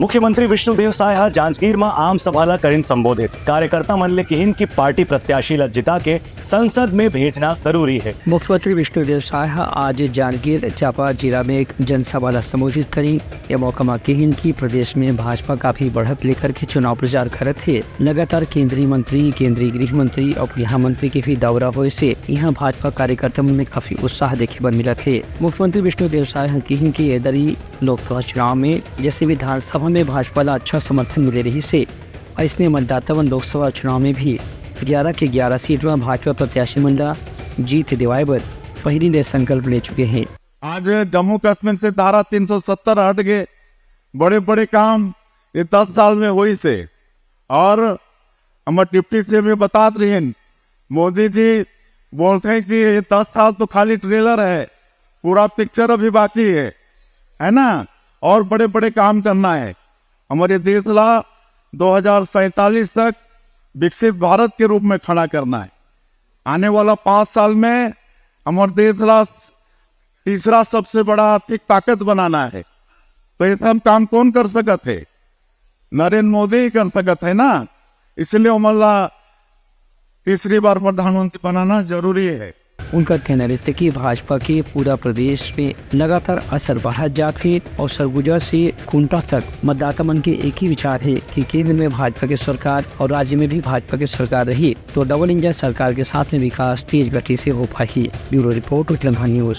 मुख्यमंत्री विष्णुदेव साय जांजगीर में आम सभा करीन संबोधित। कार्यकर्ता मन कहीन की पार्टी प्रत्याशी जिता के संसद में भेजना जरूरी है। मुख्यमंत्री विष्णुदेव साय आज जांजगीर चांपा जिला में एक जनसभा संबोधित करी। ये मौका में कहीन की प्रदेश में भाजपा काफी बढ़त लेकर के चुनाव प्रचार करत थे। लगातार केंद्रीय मंत्री, केंद्रीय गृह मंत्री और गृह मंत्री के भी दौरा हुए से यहाँ भाजपा कार्यकर्ता में काफी उत्साह देखे बन मिला थे। मुख्यमंत्री विष्णुदेव साय कहीन की एदरी लोकसभा चुनाव में जैसे विधानसभा में भाजपा ला अच्छा समर्थन मिले रही से इसमें मतदाता लोकसभा चुनाव में भी 11 के 11 सीट में भाजपा प्रत्याशी मंडा जीत दिवाए पर पहली ने संकल्प ले चुके हैं। आज जम्मू कश्मीर से धारा 370 हट गए। बड़े बड़े काम ये 10 साल में हुई से और हम डिप्टी से भी बता रहे हैं। मोदी जी बोलते हैं कि ये 10 साल तो खाली ट्रेलर है, पूरा पिक्चर अभी बाकी है ना। और बड़े बड़े काम करना है। हमारे देश ला 2047 तक विकसित भारत के रूप में खड़ा करना है। आने वाला 5 साल में हमारे देश ला तीसरा सबसे बड़ा आर्थिक ताकत बनाना है। तो ये सब काम कौन कर सकत है? नरेंद्र मोदी ही कर सकत है ना। इसलिए हमारा तीसरी बार प्रधानमंत्री बनाना जरूरी है। उनका कहना है कि भाजपा के पूरा प्रदेश में लगातार असर बढ़ा जाते और सरगुजा से कुंटा तक मतदाता मन के एक ही विचार है कि केंद्र में भाजपा की सरकार और राज्य में भी भाजपा की सरकार रही तो डबल इंजन सरकार के साथ में विकास तेज गति से हो पाई। Bureau report, news.